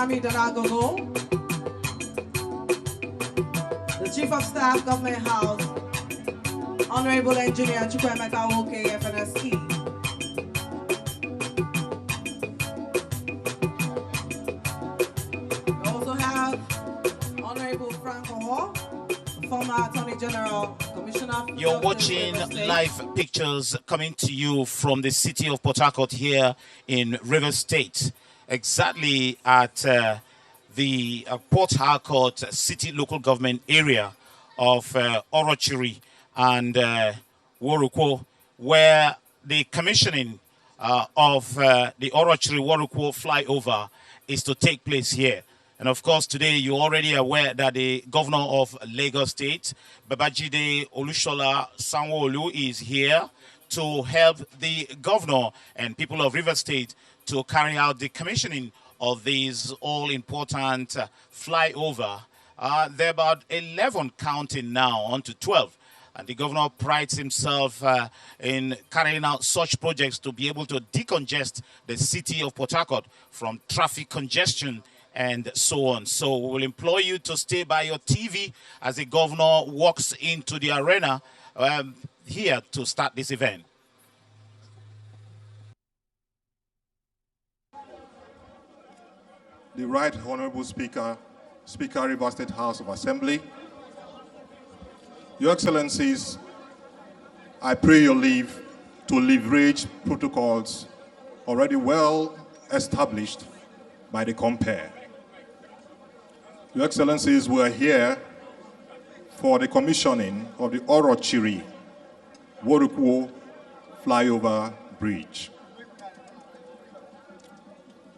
Army Donagogo, the Chief of Staff, Government House, Honorable Engineer Chukwemeka Woke, FNSE. We also have Honorable Frank Oho, former Attorney General, Commissioner. You're watching live pictures coming to you from the city of Port Harcourt here in Rivers State, exactly at the Port Harcourt city local government area of Orochiri and Warukwo, where the commissioning of the Orochiri-Warukwo flyover is to take place here. And of course, today you're already aware that the governor of Lagos State, Babajide Olushola Sanwo, is here to help the governor and people of Rivers State to carry out the commissioning of these all-important flyover. There are about 11 counting now, on to 12. And the governor prides himself in carrying out such projects to be able to decongest the city of Port Harcourt from traffic congestion and so on. So we will implore you to stay by your TV as the governor walks into the arena here to start this event. The Right Honorable Speaker, Speaker Rivers State House of Assembly, Your Excellencies, I pray your leave to leverage protocols already well established by the compare. Your Excellencies, we are here for the commissioning of the Orochiri-Warukwo flyover bridge.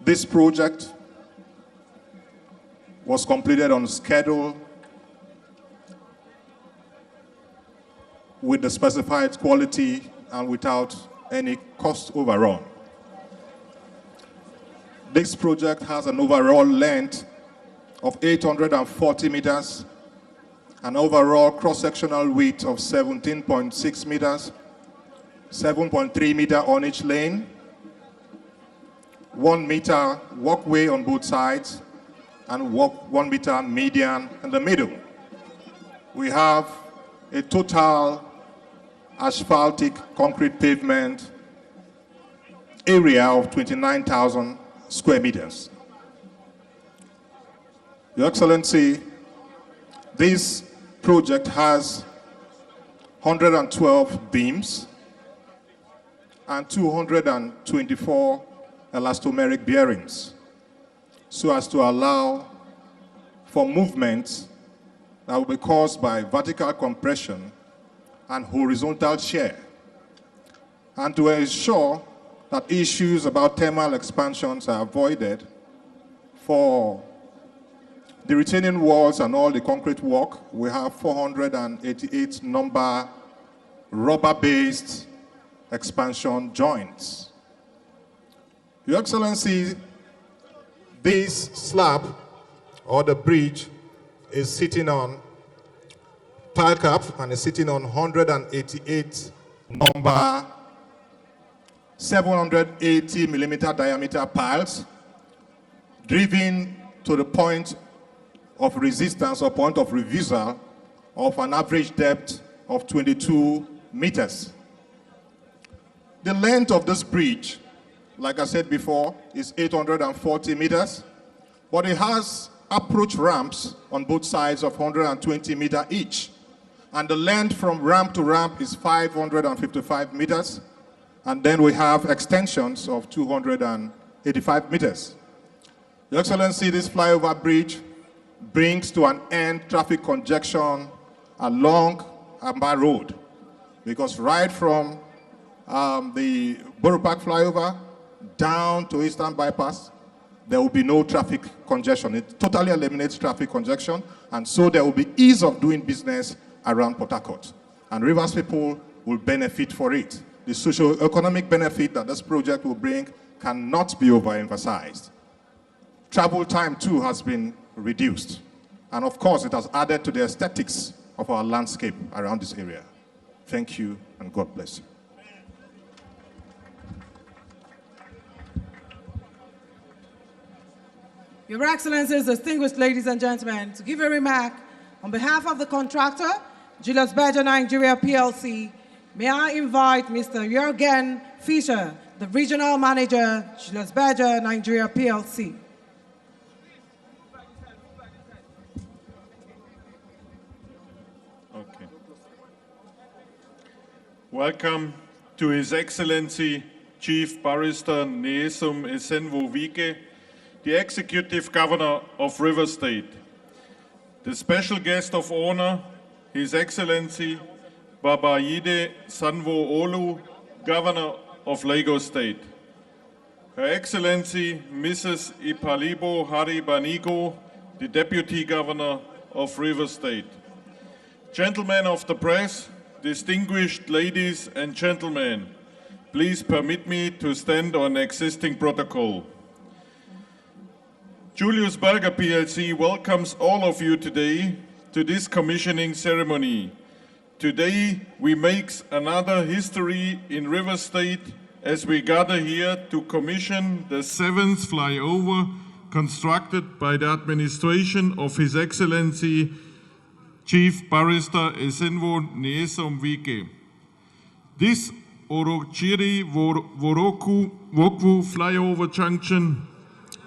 This project was completed on schedule with the specified quality and without any cost overrun. This project has an overall length of 840 meters, an overall cross-sectional width of 17.6 meters, 7.3 meter on each lane, 1 meter walkway on both sides, and 1 meter median in the middle. We have a total asphaltic concrete pavement area of 29,000 square meters. Your Excellency, this project has 112 beams and 224 elastomeric bearings, so as to allow for movements that will be caused by vertical compression and horizontal shear, and to ensure that issues about thermal expansions are avoided for the retaining walls and all the concrete work. We have 488 number rubber-based expansion joints. Your Excellency, this slab or the bridge is sitting on pile cap and is sitting on 188 number 780 millimeter diameter piles, driven to the point of resistance or point of reversal of an average depth of 22 meters. The length of this bridge, like I said before, is 840 meters, but it has approach ramps on both sides of 120 meters each. And the length from ramp to ramp is 555 meters. And then we have extensions of 285 meters. Your Excellency, this flyover bridge brings to an end traffic congestion along Amba Road, because right from the Borough Park flyover down to Eastern Bypass, there will be no traffic congestion. It totally eliminates traffic congestion, and so there will be ease of doing business around Port Harcourt. And Rivers people will benefit for it. The socio-economic benefit that this project will bring cannot be overemphasized. Travel time, too, has been reduced. And of course, it has added to the aesthetics of our landscape around this area. Thank you, and God bless you. Your Excellencies, distinguished ladies and gentlemen, to give a remark, on behalf of the contractor, Julius Berger Nigeria PLC, may I invite Mr. Jürgen Fischer, the Regional Manager, Julius Berger Nigeria PLC. Okay. Welcome to His Excellency Chief Barrister Nyesom Sanwo Wike, the Executive Governor of River State. The special guest of honor, His Excellency Babayide Sanwo-Olu, Governor of Lagos State. Her Excellency Mrs. Ipalibo Haribanigo, the Deputy Governor of River State. Gentlemen of the press, distinguished ladies and gentlemen, please permit me to stand on existing protocol. Julius Berger PLC welcomes all of you today to this commissioning ceremony. Today we make another history in River State as we gather here to commission the 7th flyover constructed by the administration of His Excellency Chief Barrister Sanwo Nyesom Wike. This Orochiri Wokwu flyover junction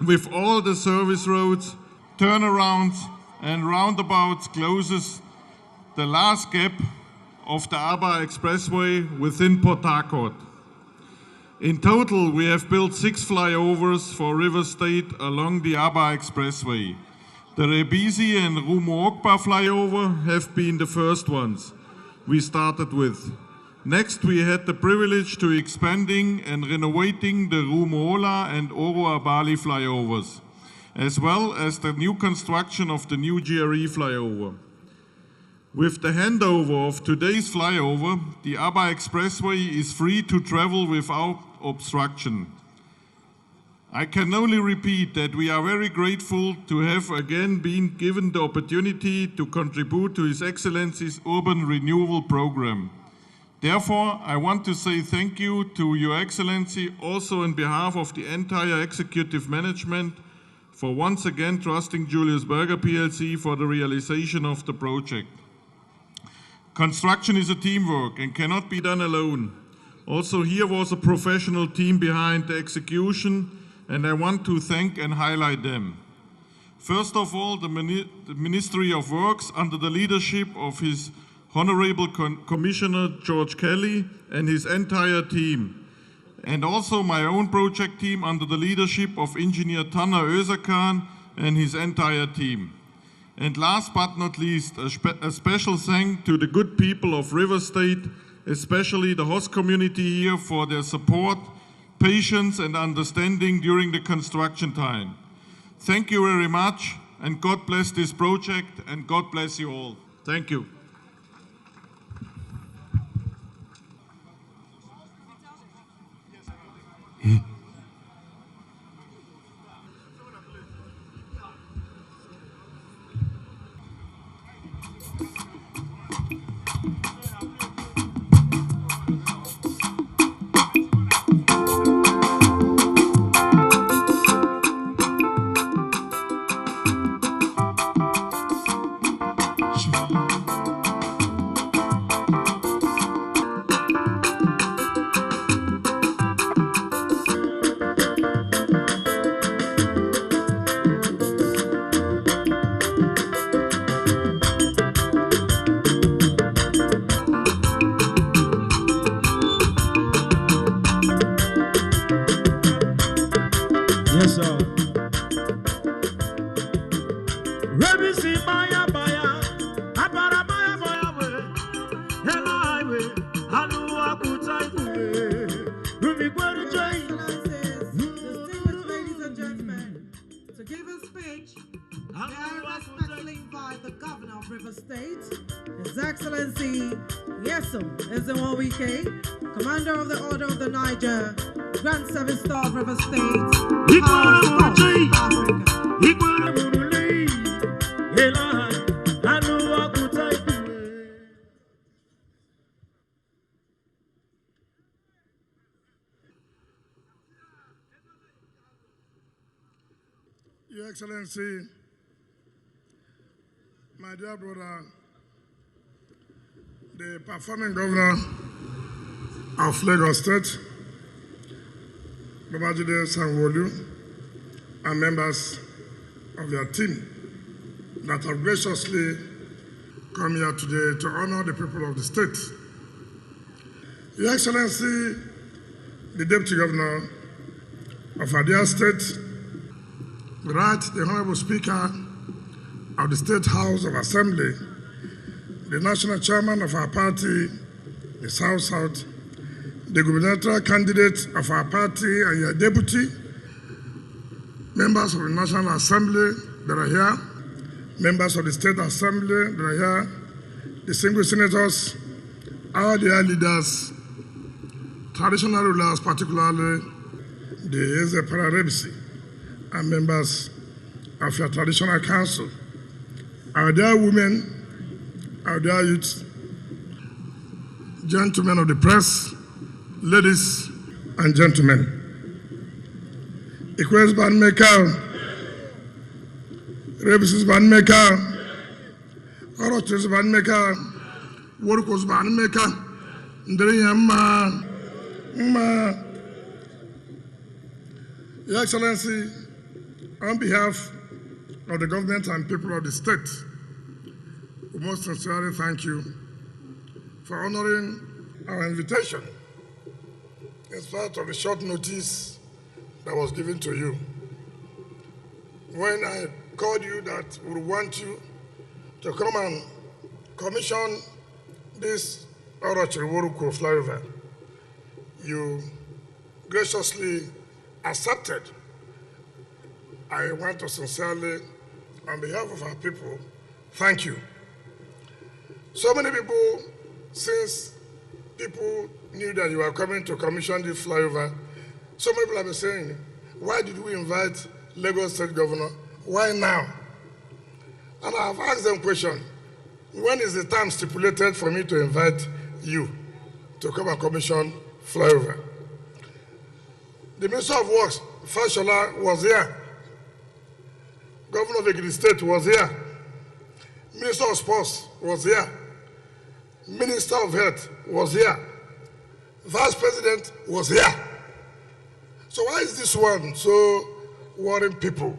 with all the service roads, turnarounds and roundabouts closes the last gap of the Aba Expressway within Port Harcourt. In total, we have built 6 flyovers for River State along the Aba Expressway. The Rebisi and Rumo-Okpa flyover have been the first ones we started with. Next, we had the privilege to expanding and renovating the Rumo-Ola and Oro-Abali flyovers, as well as the new construction of the new GRE flyover. With the handover of today's flyover, the Aba Expressway is free to travel without obstruction. I can only repeat that we are very grateful to have again been given the opportunity to contribute to His Excellency's Urban Renewal Program. Therefore, I want to say thank you to Your Excellency also on behalf of the entire executive management for once again trusting Julius Berger PLC for the realization of the project. Construction is a teamwork and cannot be done alone. Also here was a professional team behind the execution, and I want to thank and highlight them. First of all, the Ministry of Works under the leadership of His Honorable Commissioner George Kelly and his entire team, and also my own project team under the leadership of Engineer Tanner Özerkan and his entire team. And last but not least, a special thanks to the good people of River State, especially the host community here for their support, patience and understanding during the construction time. Thank you very much, and God bless this project, and God bless you all. Thank you. Yes, sir. Rebisi baya baya, apara baya baya we, hela highway, aluwa kutai kuwe, rubi kweru jai. Distinguished ladies and gentlemen, to give a speech, may I respectfully invite the Governor of River State, His Excellency Nyesom Sanwo Wike, Commander of the Order of the Niger, Grand Service Star of River State, Africa. Your Excellency, my dear brother, the performing governor of Lagos State, Babajide Sanwo, and members of their team that have graciously come here today to honor the people of the state. Your Excellency, the Deputy Governor of our dear state, right, the Honorable Speaker of the State House of Assembly, the National Chairman of our party, the South-South, the gubernatorial candidate of our party and your deputy, members of the National Assembly that are here, members of the State Assembly that are here, the single senators, our dear leaders, traditional rulers, particularly the Eze Pararebisi, and members of your traditional council, our dear women, our dear youth, gentlemen of the press, ladies and gentlemen. Ikwes Banmeka, Rebisis Banmeka, Orotres Banmeka, Workos Banmeka, Ndriyama, Your Excellency, on behalf of the government and people of the state, we most sincerely thank you for honoring our invitation in spite of the short notice that was given to you. When I called you that we want you to come and commission this Orochiriworuko flyover, you graciously accepted. I want to sincerely, on behalf of our people, thank you. So many people, since people knew that you were coming to commission this flyover, so many people have been saying, why did we invite Lagos State Governor? Why now? And I have asked them a question. When is the time stipulated for me to invite you to come and commission flyover? The Minister of Works, Fashola, was here. Governor of Ekiti State was here. Minister of Sports was here. Minister of Health was here. Vice President was here. So why is this one so worrying people?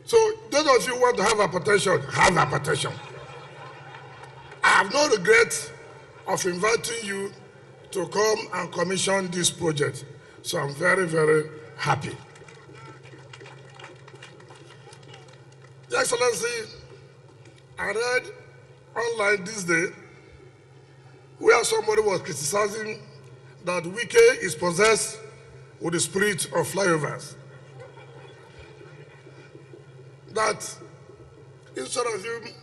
So those of you who want to have hypertension, have hypertension. I have no regret of inviting you to come and commission this project. So I'm very, very happy. Your Excellency, I read online this day where somebody was criticizing that Wike is possessed with the spirit of flyovers. That instead of him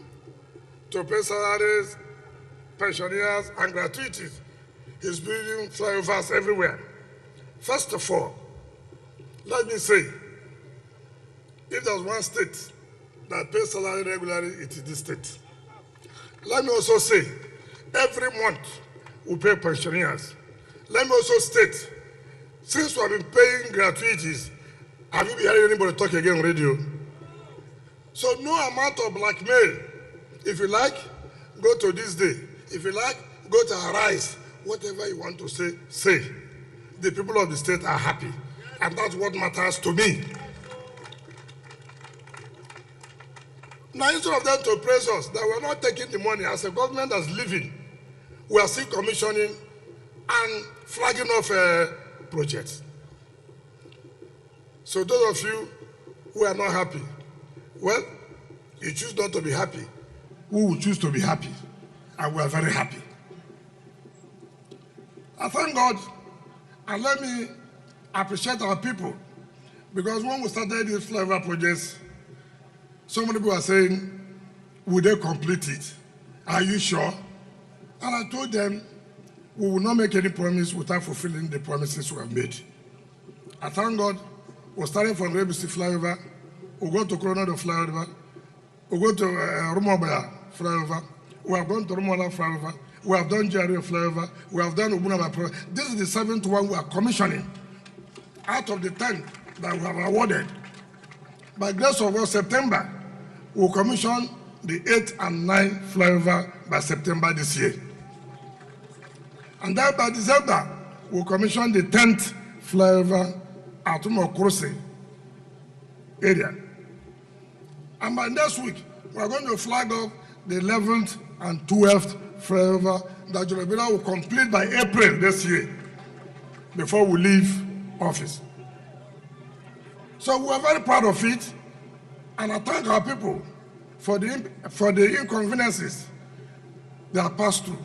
to pay salaries, pensioners, and gratuities, he's building flyovers everywhere. First of all, let me say, if there's one state that pays salary regularly, it is this state. Let me also say, every month we pay pensioners. Let me also state, since we have been paying gratuities, have you been hearing anybody talk again on radio? So no amount of blackmail. If you like, go to this day. If you like, go to Arise. Whatever you want to say, say. The people of the state are happy. And that's what matters to me. Now, instead of them to praise us that we're not taking the money as a government that's living, we are still commissioning and flagging off projects. So those of you who are not happy, well, you choose not to be happy. We will choose to be happy, and we are very happy. I thank God, and let me appreciate our people, because when we started these flyover projects, so many people are saying, will they complete it? Are you sure? And I told them, we will not make any promise without fulfilling the promises we have made. I thank God, we're starting from Rebisi flyover, we'll go to Coronado flyover, we'll go to Rumobaya flyover, we have gone to Rumola flyover, we have done Jari flyover, we have done Ubunaba flyover. This is the 7th one we are commissioning out of the 10 that we have awarded. By grace of God, September, we'll commission the 8th and 9th flyover by September this year. And then by December, we'll commission the 10th flyover at Umokose area. And by next week, we're going to flag off the 11th and 12th flyover that Jorobina will complete by April this year before we leave office. So we are very proud of it, and I thank our people for the inconveniences they have passed through.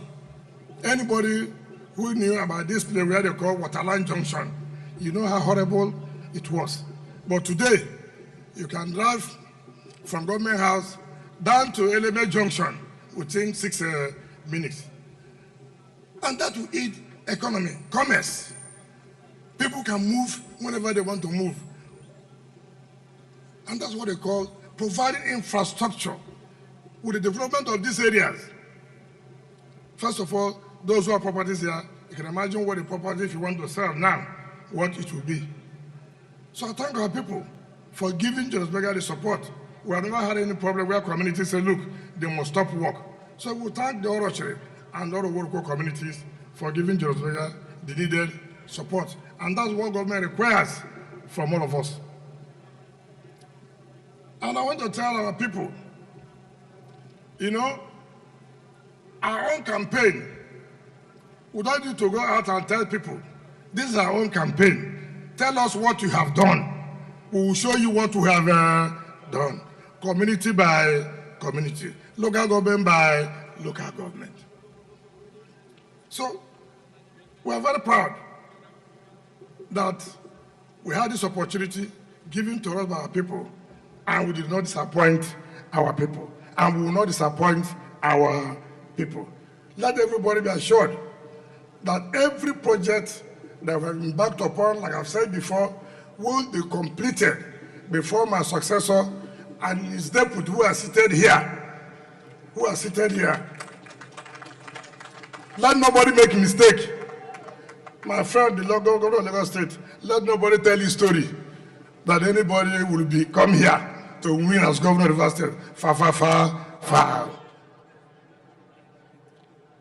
Anybody who knew about this place where they call Waterlines Junction, you know how horrible it was. But today, you can drive from Government House down to Eleme Junction within 6 minutes. And that will aid economy, commerce. People can move whenever they want to move. And that's what they call providing infrastructure with the development of these areas. First of all, those who have properties here, you can imagine what the property, if you want to sell now, what it will be. So I thank our people for giving Johannesburg the support. We have never had any problem where communities say, look, they must stop work. So we thank the Orochiri and all the local communities for giving Johannesburg the needed support. And that's what government requires from all of us. And I want to tell our people, you know, our own campaign, we don't need to go out and tell people, this is our own campaign. Tell us what you have done. We will show you what we have done. Community by community, local government by local government. So we are very proud that we had this opportunity given to us by our people, and we did not disappoint our people, and we will not disappoint our people. Let everybody be assured that every project that we have embarked upon, like I've said before, will be completed before my successor and his deputy who are seated here. Let nobody make a mistake. My friend, the governor of Lagos State, let nobody tell his story that anybody will come here to win as governor of Rivers State. Far.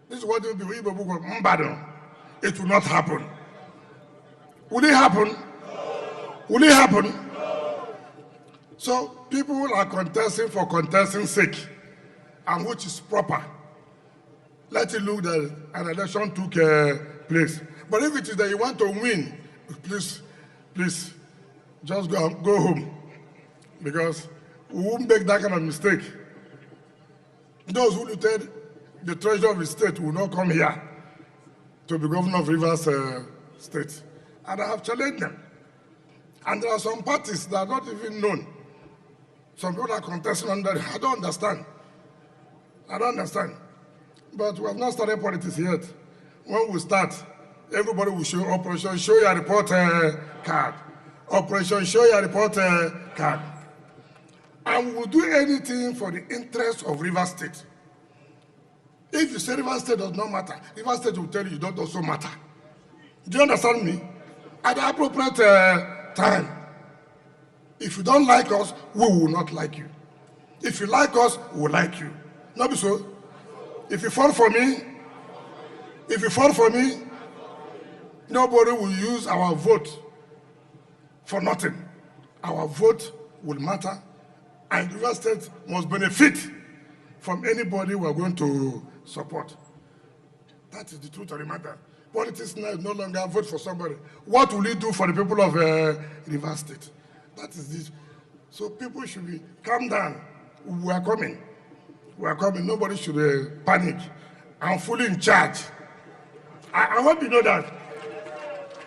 This is what will be. It will not happen. Will it happen? Will it happen? So people are contesting for contesting sake, and which is proper. Let it look that an election took place. But if it is that you want to win, please, just go home, because we won't make that kind of mistake. Those who looted the treasure of the state will not come here to be governor of Rivers State. And I have challenged them. And there are some parties that are not even known. Some people are contesting under. I don't understand. But we have not started politics yet. When we start, everybody will show Operation Show Your Report card. Operation Show Your Report card. And we will do anything for the interest of Rivers State. If you say Rivers State does not matter, Rivers State will tell you it does also matter. Do you understand me? At the appropriate time. If you don't like us, we will not like you. If you like us, we will like you. Not be so. If you fall for me, nobody will use our vote for nothing. Our vote will matter, and the Rivers State must benefit from anybody we are going to support. That is the truth of the matter. Politics now is no longer vote for somebody. What will it do for the people of Rivers State? That is this. So people should be calm down. We are coming. Nobody should panic. I'm fully in charge. I hope you know that.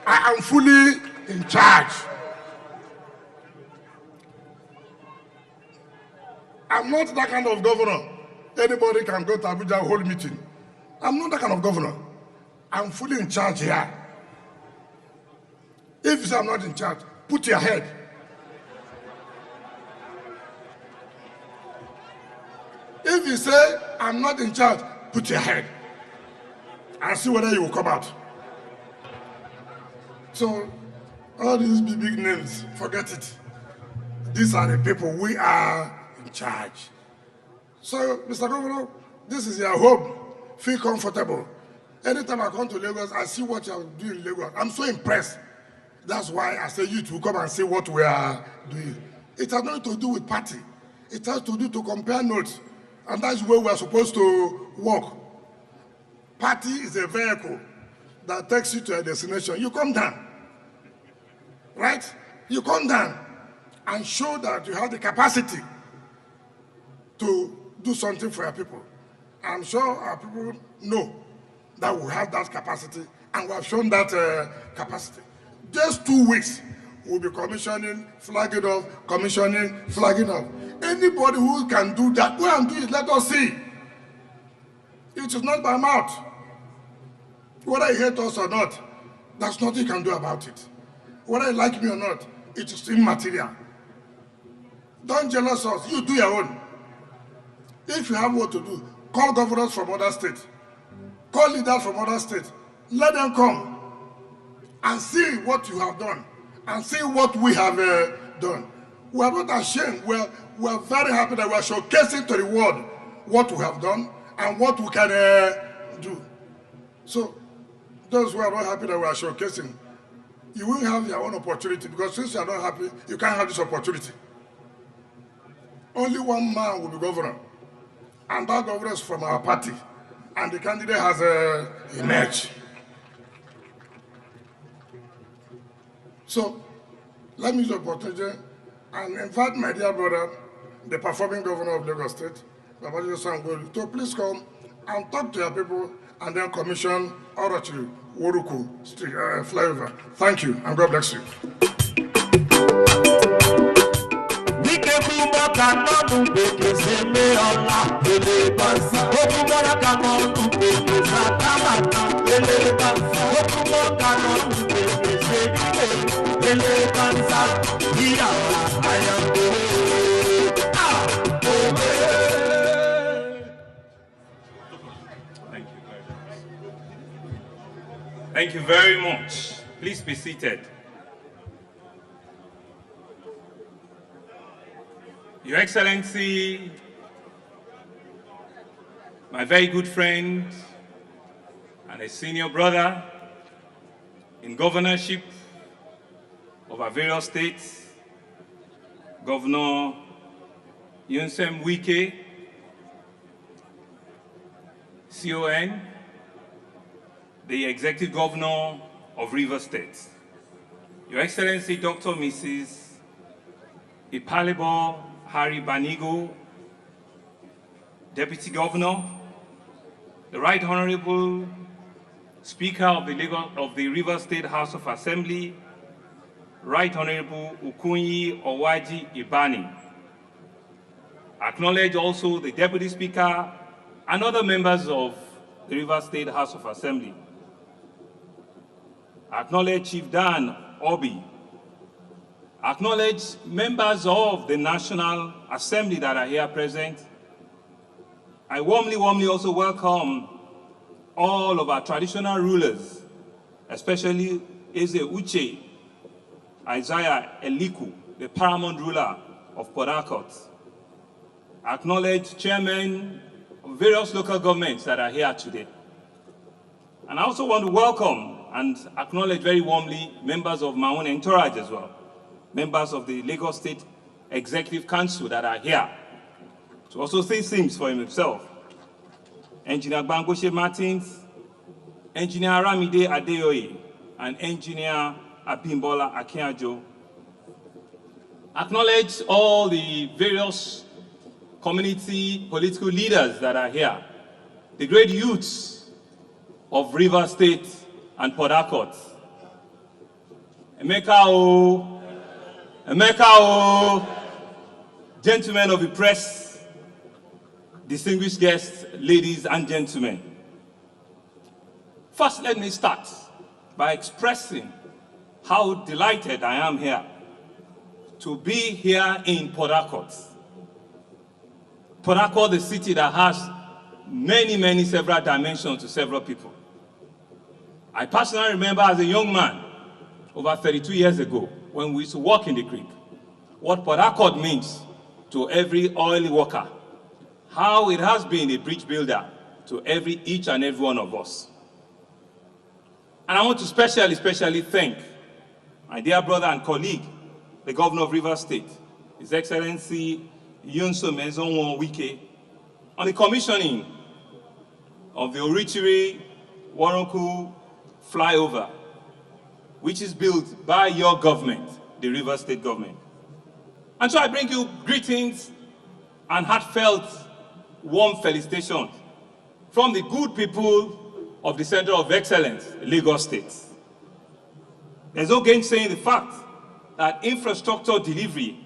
I am fully in charge. I'm not that kind of governor. Anybody can go to Abuja and hold meeting. I'm not that kind of governor. I'm fully in charge here. If you say I'm not in charge, put your head. If you say I'm not in charge, put your head. I'll see whether you will come out. So All these big names, forget it. These are the people we are in charge. So, Mr. Governor, this is your home. Feel comfortable. Anytime I come to Lagos, I see what you are doing in Lagos. I'm so impressed. That's why I say you to come and see what we are doing. It has nothing to do with party. It has to do to compare notes. And that's where we are supposed to work. Party is a vehicle that takes you to a destination. You come down, right? You come down and show that you have the capacity to do something for your people. I'm sure our people know that we have that capacity, and we have shown that capacity. Just 2 weeks, we'll be commissioning, flagging off, commissioning, flagging off. Anybody who can do that, go and do it, let us see. It is not by mouth. Whether you hate us or not, there's nothing you can do about it. Whether you like me or not, it is immaterial. Don't jealous us, you do your own. If you have what to do, call governors from other states. Call leaders from other states. Let them come and see what you have done and see what we have done. We are not ashamed. We are very happy that we are showcasing to the world what we have done and what we can do. So, those who are not happy that we are showcasing, you will have your own opportunity, because since you are not happy, you can't have this opportunity. Only one man will be governor, and that governor is from our party, and the candidate has emerged. So, let me use the opportunity and invite my dear brother, the performing governor of Lagos State, Sanwo, to please come and talk to your people and then commission Orochiri Woruku Flyover. Thank you, and God bless you. Thank you very much. Please be seated. Your Excellency, my very good friend and a senior brother in governorship of our various states, Governor Wike, CON, the Executive Governor of Rivers State, Your Excellency Dr. Mrs. Ipalibo Harry Banigo, Deputy Governor, the Right Honorable Speaker of the Rivers State House of Assembly, Right Honorable Ukunyi Owaji Ibani. Acknowledge also the Deputy Speaker and other members of the Rivers State House of Assembly. Acknowledge Chief Dan Obi. Acknowledge members of the National Assembly that are here present. I warmly also welcome all of our traditional rulers, especially Eze Uche, Isaiah Eliku, the paramount ruler of Port Harcourt. Acknowledge chairmen of various local governments that are here today. And I also want to welcome and acknowledge very warmly members of my own entourage as well, members of the Lagos State Executive Council that are here to also say things for himself. Engineer Bangoshe Martins, Engineer Aramide Adeoye, and Engineer Abimbola Akinjo. Acknowledge all the various community political leaders that are here, the great youths of Rivers State and Port Harcourt. Emeka O, gentlemen of the press, distinguished guests, ladies and gentlemen. First, let me start by expressing how delighted I am here to be here in Port Harcourt. Port Harcourt, the city that has many several dimensions to several people. I personally remember as a young man over 32 years ago when we used to walk in the creek, what Port Harcourt means to every oil worker, how it has been a bridge builder to each and every one of us. And I want to especially thank my dear brother and colleague, the Governor of Rivers State, His Excellency Sanwo Wike, on the commissioning of the Waterlines Flyover, which is built by your government, the Rivers State government. And so I bring you greetings and heartfelt, warm felicitations from the good people of the Center of Excellence, Lagos State. There's no gainsaying the fact that infrastructure delivery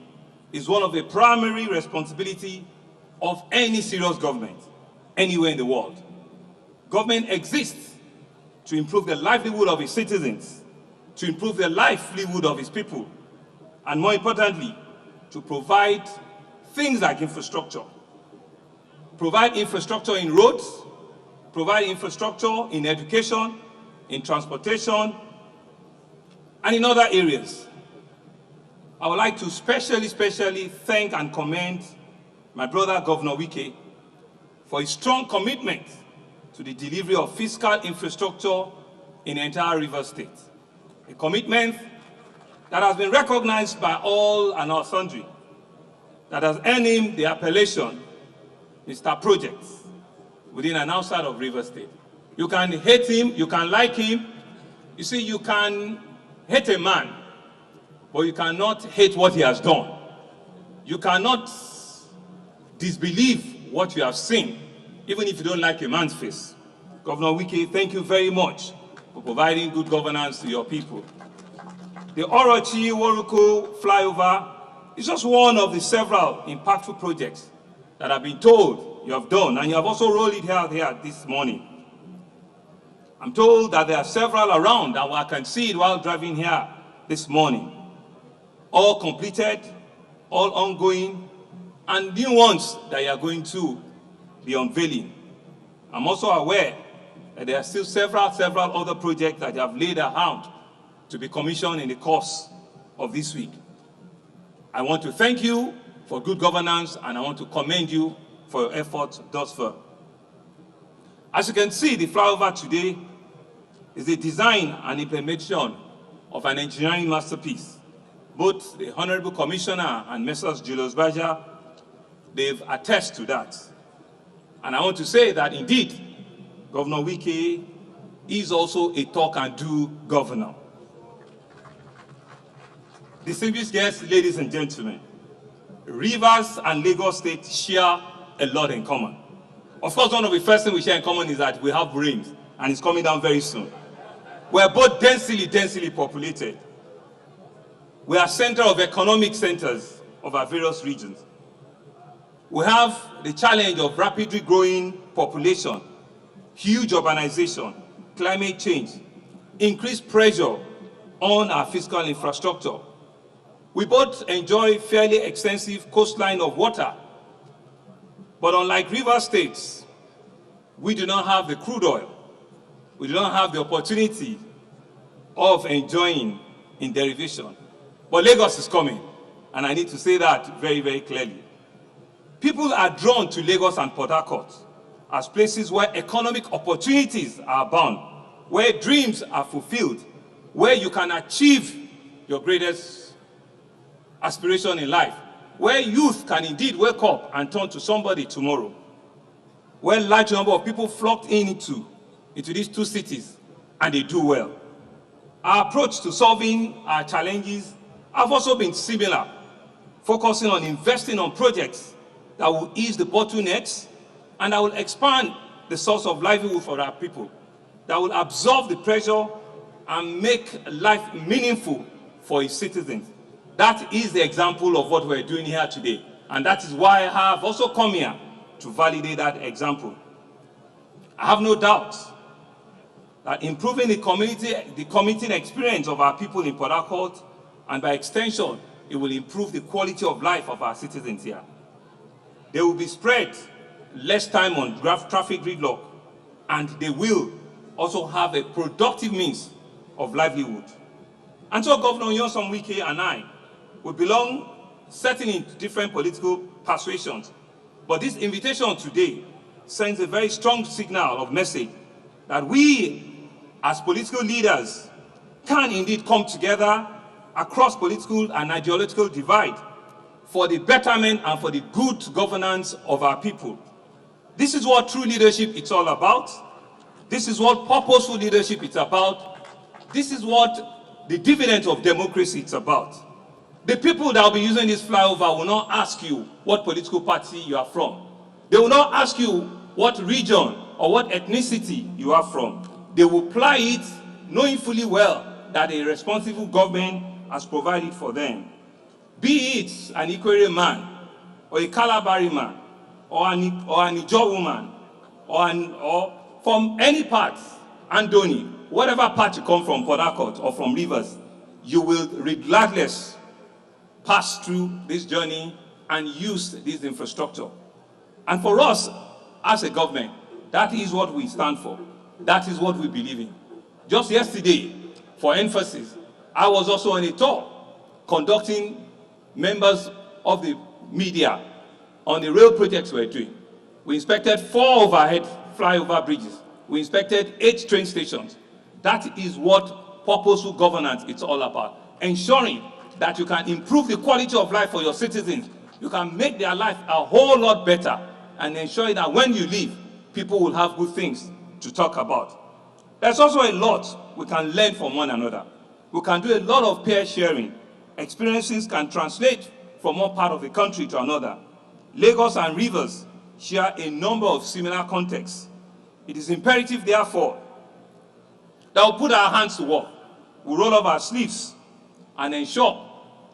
is one of the primary responsibilities of any serious government anywhere in the world. Government exists to improve the livelihood of its citizens, to improve the livelihood of its people, and more importantly, to provide things like infrastructure. Provide infrastructure in roads, provide infrastructure in education, in transportation, and in other areas. I would like to especially thank and commend my brother, Governor Wike, for his strong commitment to the delivery of fiscal infrastructure in the entire Rivers State. A commitment that has been recognized by all and all sundry, that has earned him the appellation, Mr. Projects, within and outside of Rivers State. You can hate him, you can like him. You see, you can hate a man, but you cannot hate what he has done. You cannot disbelieve what you have seen, even if you don't like a man's face. Governor Wike, thank you very much for providing good governance to your people. The Waterlines Flyover is just one of the several impactful projects that I've been told you have done, and you have also rolled it out here this morning. I'm told that there are several around, and I can see it while driving here this morning. All completed, all ongoing, and new ones that you are going to be unveiling. I'm also aware that there are still several other projects that you have laid out to be commissioned in the course of this week. I want to thank you for good governance, and I want to commend you for your efforts thus far. As you can see, the flyover today is the design and implementation of an engineering masterpiece. Both the Honorable Commissioner and Messrs. Julius Baja, they've attested to that. And I want to say that indeed, Governor Wike is also a talk-and-do governor. Distinguished guests, ladies and gentlemen, Rivers and Lagos State share a lot in common. Of course, one of the first things we share in common is that we have rains, and it's coming down very soon. We're both densely populated. We are center of economic centers of our various regions. We have the challenge of rapidly growing population, huge urbanization, climate change, increased pressure on our fiscal infrastructure. We both enjoy fairly extensive coastline of water, but unlike river states, we do not have the crude oil. We do not have the opportunity of enjoying in derivation. But Lagos is coming, and I need to say that very clearly. People are drawn to Lagos and Port Harcourt as places where economic opportunities are abound, where dreams are fulfilled, where you can achieve your greatest aspiration in life, where youth can indeed wake up and turn to somebody tomorrow, where a large number of people flocked into these two cities, and they do well. Our approach to solving our challenges have also been similar, focusing on investing on projects that will ease the bottlenecks and that will expand the source of livelihood for our people, that will absorb the pressure and make life meaningful for its citizens. That is the example of what we're doing here today. And that is why I have also come here to validate that example. I have no doubt that improving the commuting experience of our people in Port Harcourt, and by extension, it will improve the quality of life of our citizens here. They will be spread less time on traffic gridlock, and they will also have a productive means of livelihood. And so Governor Nyesom Wike and I, we belong certainly to different political persuasions. But this invitation today sends a very strong signal of message that we, as political leaders, can indeed come together across political and ideological divide for the betterment and for the good governance of our people. This is what true leadership is all about. This is what purposeful leadership is about. This is what the dividend of democracy is about. The people that will be using this flyover will not ask you what political party you are from. They will not ask you what region or what ethnicity you are from. They will ply it knowing fully well that a responsible government has provided for them. Be it an Ikwere man, or a Calabari man, or an Ijo woman, or from any part, Andoni, whatever part you come from, Port Harcourt or from Rivers, you will regardless pass through this journey and use this infrastructure. And for us, as a government, that is what we stand for. That is what we believe in. Just yesterday, for emphasis, I was also on a tour conducting members of the media on the rail projects we're doing. We inspected 4 overhead flyover bridges. We inspected 8 train stations. That is what purposeful governance is all about. Ensuring that you can improve the quality of life for your citizens. You can make their life a whole lot better and ensure that when you leave, people will have good things to talk about. There's also a lot we can learn from one another. We can do a lot of peer sharing. Experiences can translate from one part of the country to another. Lagos and Rivers share a number of similar contexts. It is imperative, therefore, that we put our hands to work, we roll up our sleeves, and ensure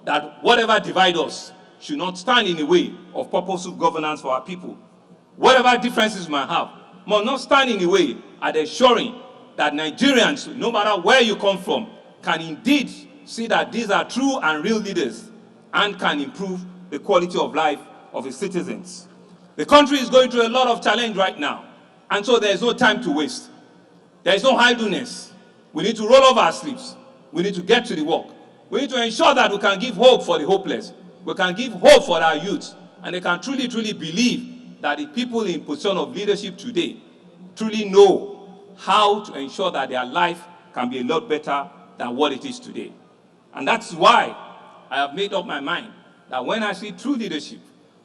that whatever divides us should not stand in the way of purposeful governance for our people. Whatever differences we might have, must not stand in the way at ensuring that Nigerians, no matter where you come from, can indeed see that these are true and real leaders and can improve the quality of life of its citizens. The country is going through a lot of challenge right now, and so there is no time to waste. There is no idleness. We need to roll up our sleeves. We need to get to the work. We need to ensure that we can give hope for the hopeless. We can give hope for our youth, and they can truly, truly believe that the people in position of leadership today truly know how to ensure that their life can be a lot better than what it is today. And that's why I have made up my mind that when I see true leadership,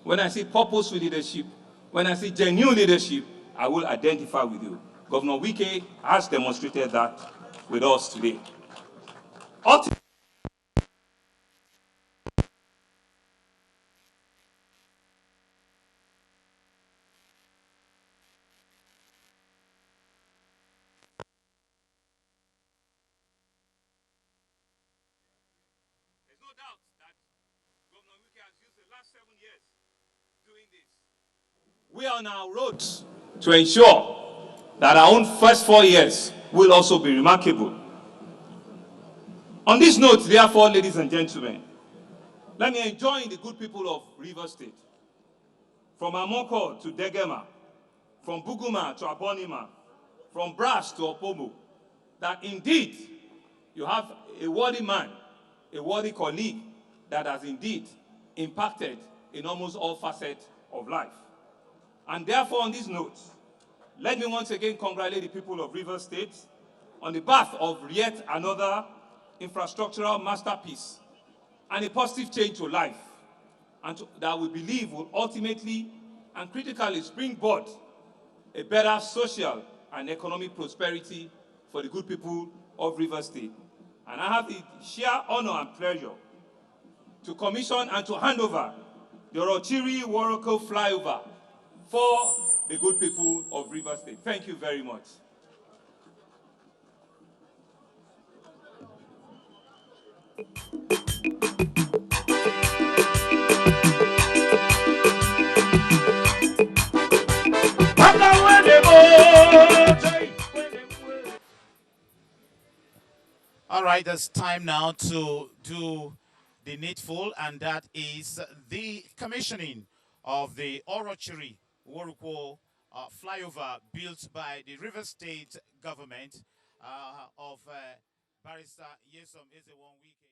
when I see purposeful leadership, when I see genuine leadership, I will identify with you. Governor Wike has demonstrated that with us today. Ultimately, there's no doubt that Governor Wike has used the last 7 years doing this. We are on our road to ensure that our own first 4 years will also be remarkable. On this note, therefore, ladies and gentlemen, let me enjoin the good people of Rivers State, from Amoko to Degema, from Buguma to Abonima, from Brass to Opobo, that indeed you have a worthy man, a worthy colleague that has indeed impacted in almost all facets of life. And therefore, on this note, let me once again congratulate the people of Rivers State on the path of yet another infrastructural masterpiece and a positive change to life, and that we believe will ultimately and critically springboard a better social and economic prosperity for the good people of Rivers State. And I have the sheer honor and pleasure to commission and to hand over the Orochiri Waroko Flyover for the good people of Rivers State. Thank you very much. All right, it's time now to do the needful, and that is the commissioning of the Orochiri Warukwo flyover built by the River State government of Barrister Yesom Ezewon Wike.